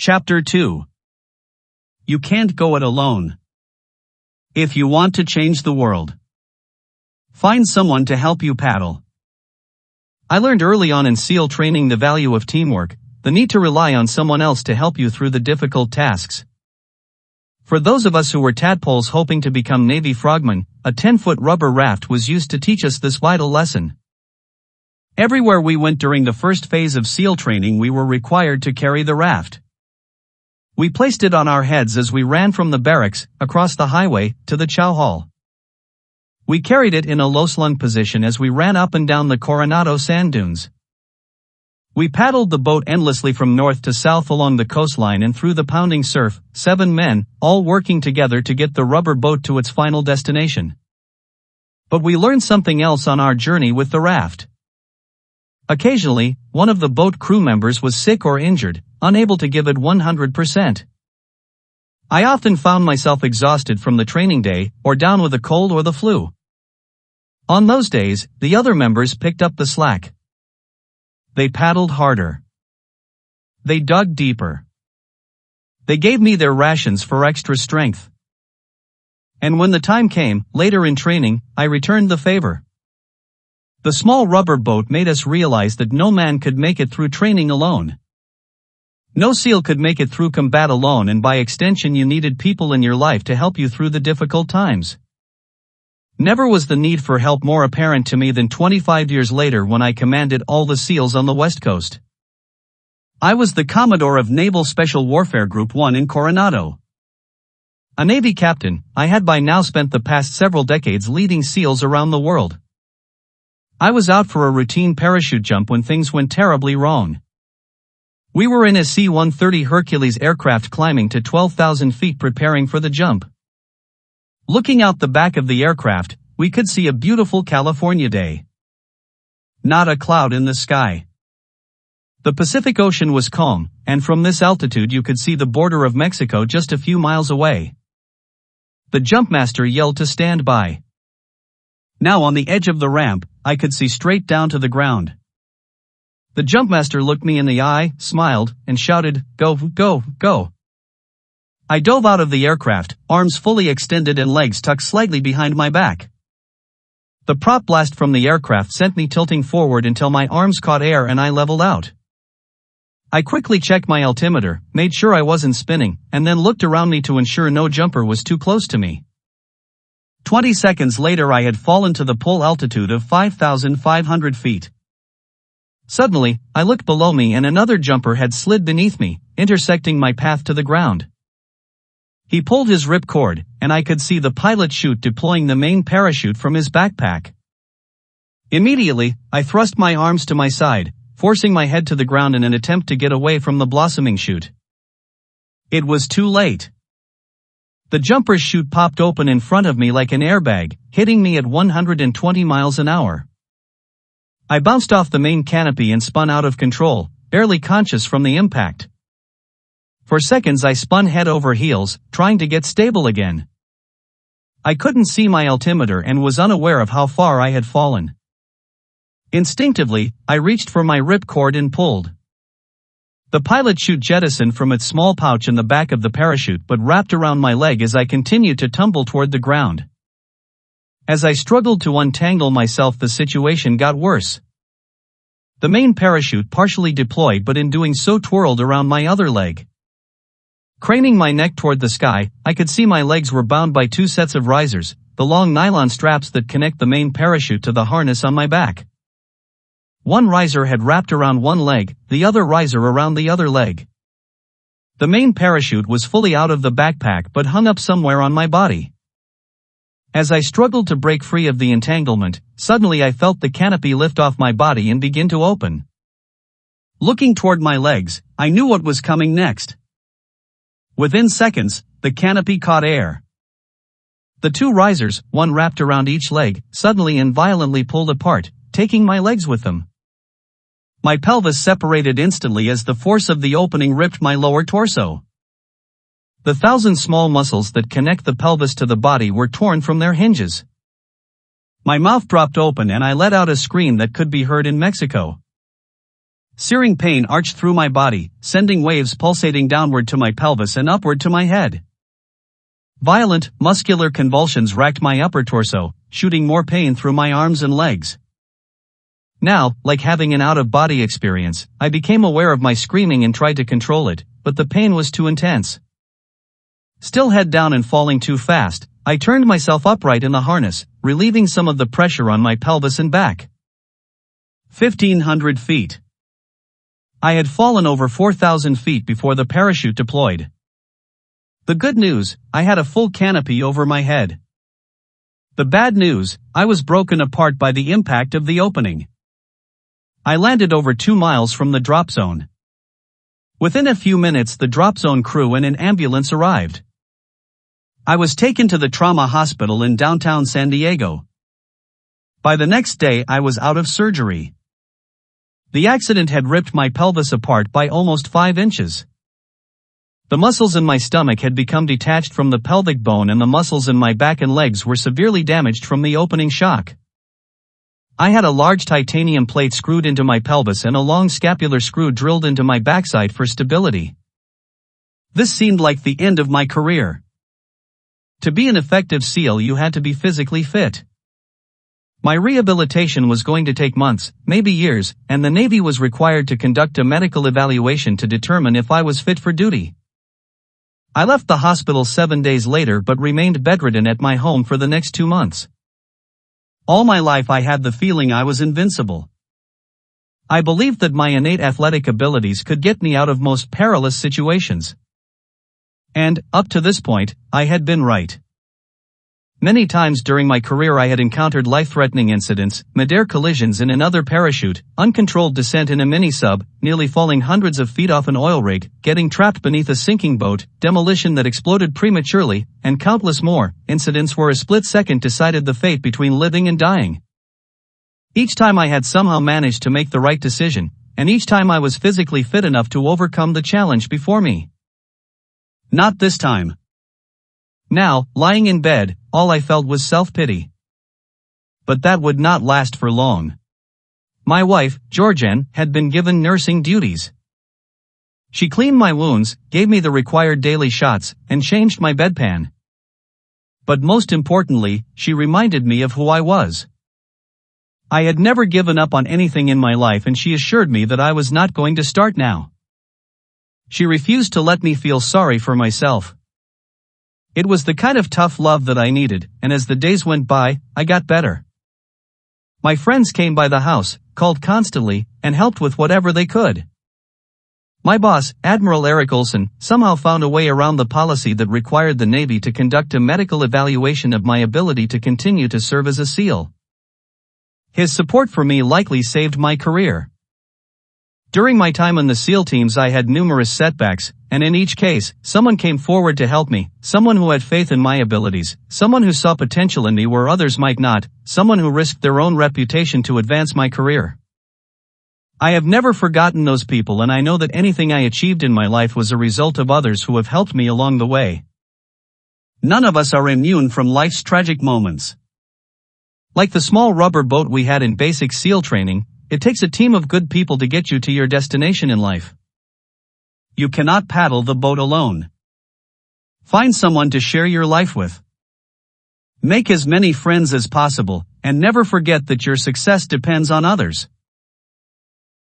Chapter 2. You can't go it alone. If you want to change the world, find someone to help you paddle. I learned early on in SEAL training the value of teamwork, the need to rely on someone else to help you through the difficult tasks. For those of us who were tadpoles hoping to become Navy frogmen, a 10-foot rubber raft was used to teach us this vital lesson. Everywhere we went during the first phase of SEAL training, we were required to carry the raft. We placed it on our heads as we ran from the barracks, across the highway, to the chow hall. We carried it in a low-slung position as we ran up and down the Coronado sand dunes. We paddled the boat endlessly from north to south along the coastline and through the pounding surf, 7 men, all working together to get the rubber boat to its final destination. But we learned something else on our journey with the raft. Occasionally, one of the boat crew members was sick or injured, unable to give it 100%. I often found myself exhausted from the training day, or down with a cold or the flu. On those days, the other members picked up the slack. They paddled harder. They dug deeper. They gave me their rations for extra strength. And when the time came, later in training, I returned the favor. The small rubber boat made us realize that no man could make it through training alone. No SEAL could make it through combat alone, and by extension you needed people in your life to help you through the difficult times. Never was the need for help more apparent to me than 25 years later when I commanded all the SEALs on the West Coast. I was the Commodore of Naval Special Warfare Group 1 in Coronado. A Navy captain, I had by now spent the past several decades leading SEALs around the world. I was out for a routine parachute jump when things went terribly wrong. We were in a C-130 Hercules aircraft climbing to 12,000 feet preparing for the jump. Looking out the back of the aircraft, we could see a beautiful California day. Not a cloud in the sky. The Pacific Ocean was calm, and from this altitude you could see the border of Mexico just a few miles away. The jumpmaster yelled to stand by. Now on the edge of the ramp, I could see straight down to the ground. The jumpmaster looked me in the eye, smiled, and shouted, "Go, go, go." I dove out of the aircraft, arms fully extended and legs tucked slightly behind my back. The prop blast from the aircraft sent me tilting forward until my arms caught air and I leveled out. I quickly checked my altimeter, made sure I wasn't spinning, and then looked around me to ensure no jumper was too close to me. 20 seconds later I had fallen to the pull altitude of 5,500 feet. Suddenly, I looked below me and another jumper had slid beneath me, intersecting my path to the ground. He pulled his rip cord, and I could see the pilot chute deploying the main parachute from his backpack. Immediately, I thrust my arms to my side, forcing my head to the ground in an attempt to get away from the blossoming chute. It was too late. The jumper's chute popped open in front of me like an airbag, hitting me at 120 miles an hour. I bounced off the main canopy and spun out of control, barely conscious from the impact. For seconds I spun head over heels, trying to get stable again. I couldn't see my altimeter and was unaware of how far I had fallen. Instinctively, I reached for my rip cord and pulled. The pilot chute jettisoned from its small pouch in the back of the parachute but wrapped around my leg as I continued to tumble toward the ground. As I struggled to untangle myself, the situation got worse. The main parachute partially deployed, but in doing so twirled around my other leg. Craning my neck toward the sky, I could see my legs were bound by 2 sets of risers, the long nylon straps that connect the main parachute to the harness on my back. One riser had wrapped around one leg, the other riser around the other leg. The main parachute was fully out of the backpack but hung up somewhere on my body. As I struggled to break free of the entanglement, suddenly I felt the canopy lift off my body and begin to open. Looking toward my legs, I knew what was coming next. Within seconds, the canopy caught air. The 2 risers, one wrapped around each leg, suddenly and violently pulled apart, taking my legs with them. My pelvis separated instantly as the force of the opening ripped my lower torso. The 1,000 small muscles that connect the pelvis to the body were torn from their hinges. My mouth dropped open and I let out a scream that could be heard in Mexico. Searing pain arched through my body, sending waves pulsating downward to my pelvis and upward to my head. Violent, muscular convulsions racked my upper torso, shooting more pain through my arms and legs. Now, like having an out-of-body experience, I became aware of my screaming and tried to control it, but the pain was too intense. Still head down and falling too fast, I turned myself upright in the harness, relieving some of the pressure on my pelvis and back. 1,500 feet. I had fallen over 4,000 feet before the parachute deployed. The good news, I had a full canopy over my head. The bad news, I was broken apart by the impact of the opening. I landed over 2 miles from the drop zone. Within a few minutes the drop zone crew and an ambulance arrived. I was taken to the trauma hospital in downtown San Diego. By the next day I was out of surgery. The accident had ripped my pelvis apart by almost 5 inches. The muscles in my stomach had become detached from the pelvic bone and the muscles in my back and legs were severely damaged from the opening shock. I had a large titanium plate screwed into my pelvis and a long scapular screw drilled into my backside for stability. This seemed like the end of my career. To be an effective SEAL you had to be physically fit. My rehabilitation was going to take months, maybe years, and the Navy was required to conduct a medical evaluation to determine if I was fit for duty. I left the hospital 7 days later but remained bedridden at my home for the next 2 months. All my life I had the feeling I was invincible. I believed that my innate athletic abilities could get me out of most perilous situations. And, up to this point, I had been right. Many times during my career I had encountered life-threatening incidents, mid-air collisions in another parachute, uncontrolled descent in a mini-sub, nearly falling hundreds of feet off an oil rig, getting trapped beneath a sinking boat, demolition that exploded prematurely, and countless more, incidents where a split second decided the fate between living and dying. Each time I had somehow managed to make the right decision, and each time I was physically fit enough to overcome the challenge before me. Not this time. Now, lying in bed, all I felt was self-pity. But that would not last for long. My wife, Georgianne, had been given nursing duties. She cleaned my wounds, gave me the required daily shots, and changed my bedpan. But most importantly, she reminded me of who I was. I had never given up on anything in my life and she assured me that I was not going to start now. She refused to let me feel sorry for myself. It was the kind of tough love that I needed, and as the days went by, I got better. My friends came by the house, called constantly, and helped with whatever they could. My boss, Admiral Eric Olson, somehow found a way around the policy that required the Navy to conduct a medical evaluation of my ability to continue to serve as a SEAL. His support for me likely saved my career. During my time on the SEAL teams I had numerous setbacks, and in each case, someone came forward to help me, someone who had faith in my abilities, someone who saw potential in me where others might not, someone who risked their own reputation to advance my career. I have never forgotten those people and I know that anything I achieved in my life was a result of others who have helped me along the way. None of us are immune from life's tragic moments. Like the small rubber boat we had in basic SEAL training, it takes a team of good people to get you to your destination in life. You cannot paddle the boat alone. Find someone to share your life with. Make as many friends as possible, and never forget that your success depends on others.